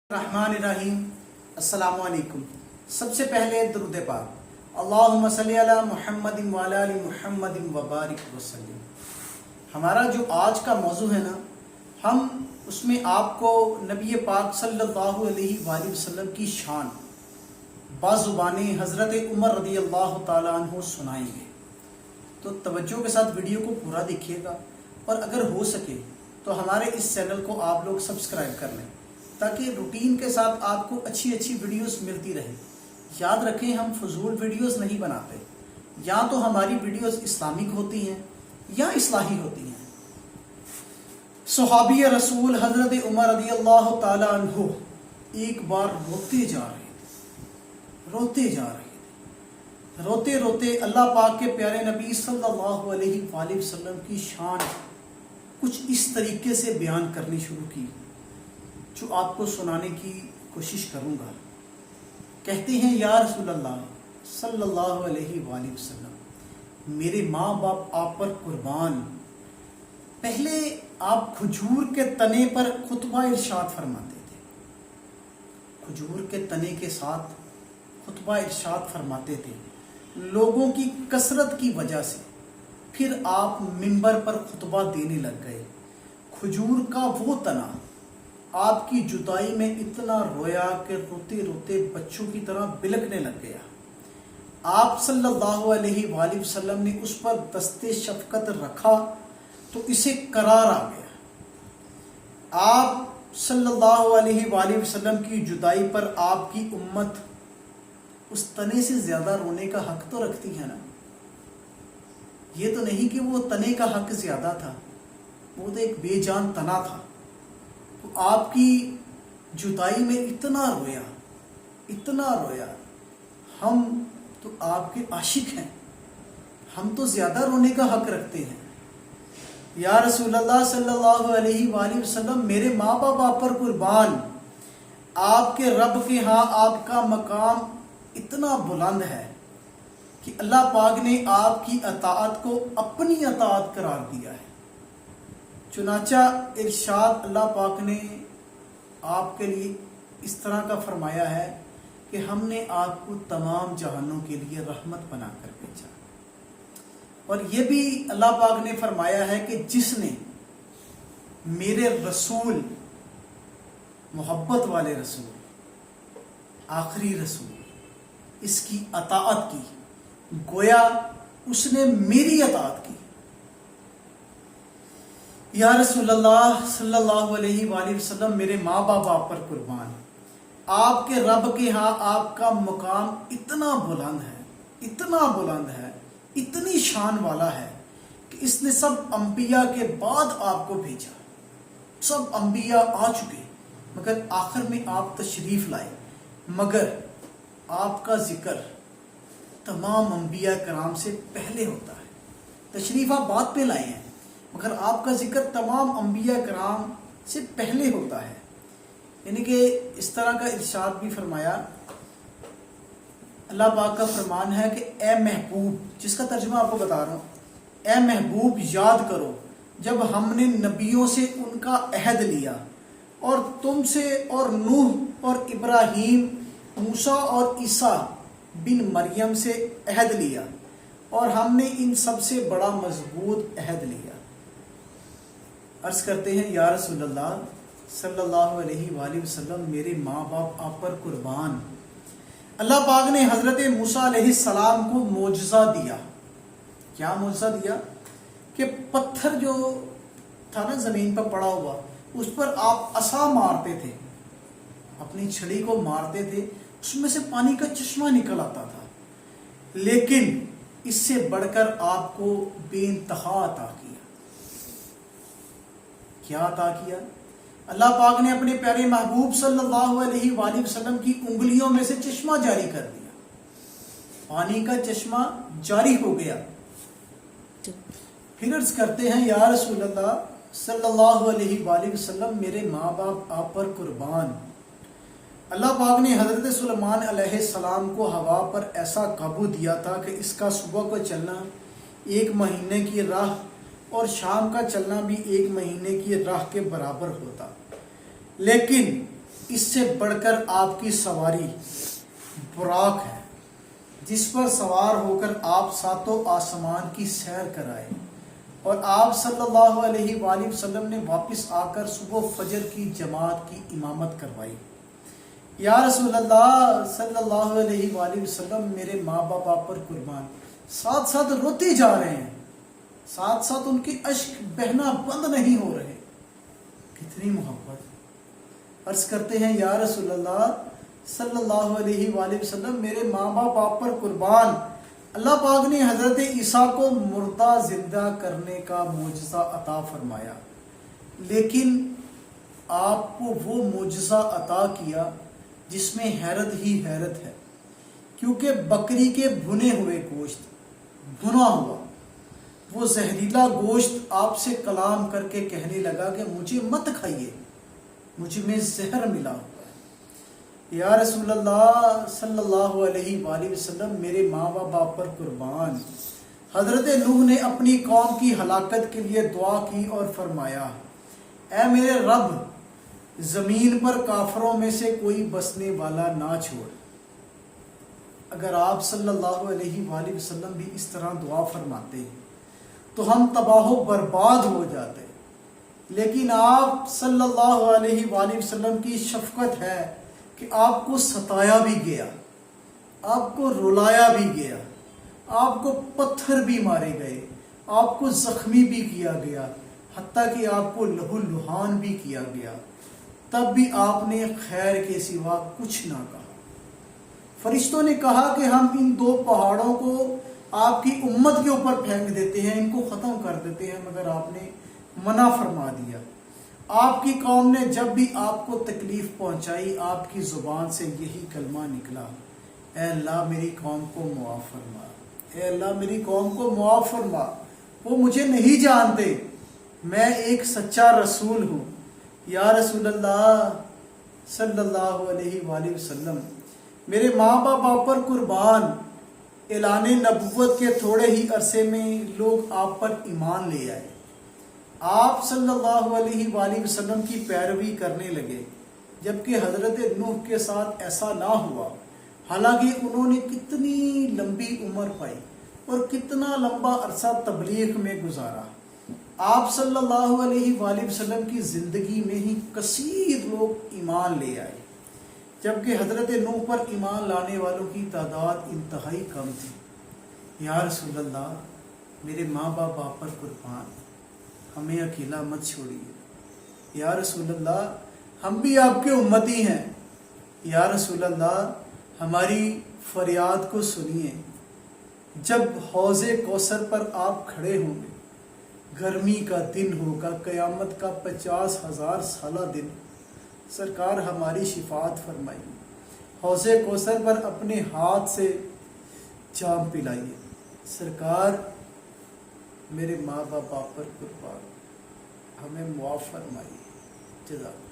الرحمن الرحیم السلام علیکم۔ سب سے پہلے درود پاک، اللہم صلی علی محمد وعلی آل محمد وبارک وسلم۔ ہمارا جو آج کا موضوع ہے نا، ہم اس میں آپ کو نبی پاک صلی اللہ علیہ وآلہ وسلم کی شان بازبان حضرت عمر رضی اللہ تعالیٰ عنہ سنائیں گے، تو توجہ کے ساتھ ویڈیو کو پورا دیکھیے گا، اور اگر ہو سکے تو ہمارے اس چینل کو آپ لوگ سبسکرائب کر لیں تاکہ روٹین کے ساتھ آپ کو اچھی ویڈیوز ملتی رہے۔ یاد رکھیں، ہم فضول ویڈیوز نہیں بناتے، یا تو ہماری ویڈیوز اسلامک ہوتی ہیں یا اصلاحی ہوتی ہیں۔ صحابی رسول حضرت عمر رضی اللہ تعالی عنہ ایک بار روتے جا رہے تھے، روتے اللہ پاک کے پیارے نبی صلی اللہ علیہ وآلہ وسلم کی شان کچھ اس طریقے سے بیان کرنی شروع کی جو آپ کو سنانے کی کوشش کروں گا۔ کہتے ہیں، یا رسول اللہ صلی اللہ علیہ وآلہ وسلم، میرے ماں باپ آپ پر قربان۔ پہلے آپ کھجور کے تنے پر خطبہ ارشاد فرماتے تھے، کھجور کے تنے کے ساتھ خطبہ ارشاد فرماتے تھے لوگوں کی کثرت کی وجہ سے۔ پھر آپ منبر پر خطبہ دینے لگ گئے۔ کھجور کا وہ تنا آپ کی جدائی میں اتنا رویا کہ روتے روتے بچوں کی طرح بلکنے لگ گیا۔ آپ صلی اللہ علیہ وآلہ وسلم نے اس پر دست شفقت رکھا تو اسے قرار آ گیا۔ آپ صلی اللہ علیہ وآلہ وسلم کی جدائی پر آپ کی امت اس تنے سے زیادہ رونے کا حق تو رکھتی ہے نا۔ یہ تو نہیں کہ وہ تنے کا حق زیادہ تھا، وہ تو ایک بے جان تنا تھا۔ تو آپ کی جدائی میں اتنا رویا۔ ہم تو آپ کے عاشق ہیں، ہم تو زیادہ رونے کا حق رکھتے ہیں۔ یا رسول اللہ صلی اللہ علیہ وآلہ وسلم، میرے ماں باپ آپ پر قربان۔ آپ کے رب کے ہاں آپ کا مقام اتنا بلند ہے کہ اللہ پاک نے آپ کی اطاعت کو اپنی اطاعت قرار دیا ہے۔ چنانچہ ارشاد اللہ پاک نے آپ کے لیے اس طرح کا فرمایا ہے کہ ہم نے آپ کو تمام جہانوں کے لیے رحمت بنا کر بھیجا۔ اور یہ بھی اللہ پاک نے فرمایا ہے کہ جس نے میرے رسول، محبت والے رسول، آخری رسول، اس کی اطاعت کی، گویا اس نے میری اطاعت کی۔ یا رسول اللہ صلی اللہ علیہ وآلہ وسلم، میرے ماں باپ آپ پر قربان۔ آپ کے رب کے ہاں آپ کا مقام اتنا بلند ہے، اتنی شان والا ہے کہ اس نے سب انبیاء کے بعد آپ کو بھیجا۔ سب انبیاء آ چکے، مگر آخر میں آپ تشریف لائے، مگر آپ کا ذکر تمام انبیاء کرام سے پہلے ہوتا ہے۔ تشریف آپ بعد پہ لائے ہیں، مگر آپ کا ذکر تمام انبیاء کرام سے پہلے ہوتا ہے۔ یعنی کہ اس طرح کا ارشاد بھی فرمایا، اللہ پاک کا فرمان ہے کہ اے محبوب، جس کا ترجمہ آپ کو بتا رہا ہوں، اے محبوب یاد کرو جب ہم نے نبیوں سے ان کا عہد لیا، اور تم سے اور نوح اور ابراہیم، موسیٰ اور عیسیٰ بن مریم سے عہد لیا، اور ہم نے ان سب سے بڑا مضبوط عہد لیا۔ عرض کرتے ہیں، یا رسول اللہ صلی اللہ علیہ وآلہ وسلم، میرے ماں باپ آپ پر قربان۔ اللہ پاک نے حضرت موسیٰ علیہ السلام کو معجزہ دیا۔ کیا معجزہ دیا؟ کہ پتھر جو تھا نا زمین پر پڑا ہوا، اس پر آپ عصا مارتے تھے، اپنی چھڑی کو مارتے تھے، اس میں سے پانی کا چشمہ نکل آتا تھا۔ لیکن اس سے بڑھ کر آپ کو بے انتہا عطا کیا۔ کیا عطا کیا؟ اللہ پاک نے اپنے پیارے محبوب صلی اللہ علیہ وآلہ وسلم کی انگلیوں میں سے چشمہ جاری کر دیا، پانی کا چشمہ جاری ہو گیا۔ پھر عرض کرتے ہیں، یا رسول اللہ صلی اللہ علیہ وآلہ وسلم، میرے ماں باپ آپ پر قربان۔ اللہ پاک نے حضرت سلیمان علیہ السلام کو ہوا پر ایسا قابو دیا تھا کہ اس کا صبح کو چلنا 1 مہینے کی راہ اور شام کا چلنا بھی 1 مہینے کی راہ کے برابر ہوتا، لیکن اس سے بڑھ کر آپ کی سواری براق ہے، جس پر سوار ہو کر آپ ساتوں آسمان کی سیر کرائے، اور آپ صلی اللہ علیہ وآلہ وسلم نے واپس آ کر صبح فجر کی جماعت کی امامت کروائی۔ یا رسول اللہ صلی اللہ علیہ وآلہ وسلم، میرے ماں باپ آپ پر قربان، ساتھ ساتھ روتے جا رہے ہیں، ساتھ ساتھ ان کے اشک بہنا بند نہیں ہو رہے۔ کتنی محبت۔ عرض کرتے ہیں یا رسول اللہ صلی اللہ علیہ وآلہ وسلم، میرے ماں باپ آپ پر قربان، اللہ پاک نے حضرت عیسیٰ کو مردہ زندہ کرنے کا معجزہ عطا فرمایا، لیکن آپ کو وہ معجزہ عطا کیا جس میں حیرت ہی حیرت ہے، کیونکہ بکری کے بھنے ہوئے گوشت، بھنا ہوا وہ زہریلا گوشت آپ سے کلام کر کے کہنے لگا کہ مجھے مت کھائیے، مجھ میں زہر ملا ہوا ہے۔ یا رسول اللہ صلی اللہ علیہ وآلہ وسلم، میرے ماں باپ آپ پر قربان، حضرت نوح نے اپنی قوم کی ہلاکت کے لیے دعا کی اور فرمایا، اے میرے رب، زمین پر کافروں میں سے کوئی بسنے والا نہ چھوڑ۔ اگر آپ صلی اللہ علیہ وآلہ وسلم بھی اس طرح دعا فرماتے تو ہم تباہ و برباد ہو جاتے، لیکن آپ صلی اللہ علیہ وآلہ وسلم کی شفقت ہے کہ آپ کو ستایا بھی گیا، آپ کو رلایا بھی گیا، آپ کو پتھر بھی مارے گئے، آپ کو زخمی بھی کیا گیا، حتیٰ کہ آپ کو لہو لہان بھی کیا گیا، تب بھی آپ نے خیر کے سوا کچھ نہ کہا۔ فرشتوں نے کہا کہ ہم ان دو پہاڑوں کو آپ کی امت کے اوپر پھینک دیتے ہیں، ان کو ختم کر دیتے ہیں، مگر آپ نے منع فرما دیا۔ آپ کی قوم نے جب بھی آپ کو تکلیف پہنچائی، آپ کی زبان سے یہی کلمہ نکلا، اے اللہ میری قوم کو معاف فرما، اے اللہ میری قوم کو معاف فرما، وہ مجھے نہیں جانتے، میں ایک سچا رسول ہوں۔ یا رسول اللہ صلی اللہ علیہ وآلہ وسلم، میرے ماں باپ آپ پر قربان، اعلان نبوت کے تھوڑے ہی عرصے میں لوگ آپ پر ایمان لے آئے، آپ صلی اللہ علیہ وآلہ وسلم کی پیروی کرنے لگے، جبکہ حضرت نوح کے ساتھ ایسا نہ ہوا، حالانکہ انہوں نے کتنی لمبی عمر پائی اور کتنا لمبا عرصہ تبلیغ میں گزارا۔ آپ صلی اللہ علیہ وآلہ وسلم کی زندگی میں ہی کثیر لوگ ایمان لے آئے، جبکہ حضرت نوح پر ایمان لانے والوں کی تعداد انتہائی کم تھی۔ یا رسول اللہ، میرے ماں باپ آپ پر قربان، ہمیں اکیلا مت چھوڑیے۔ یا رسول اللہ، ہم بھی آپ کے امتی ہیں۔ یا رسول اللہ، ہماری فریاد کو سنیے۔ جب حوض کوثر پر آپ کھڑے ہوں گے، گرمی کا دن ہوگا، قیامت کا 50,000 سالہ دن، سرکار ہماری شفاعت فرمائیے، حوض کوثر پر اپنے ہاتھ سے جام پلائیے۔ سرکار میرے ماں باپ آپ پر قربان، ہمیں معاف فرمائیے۔ جزاک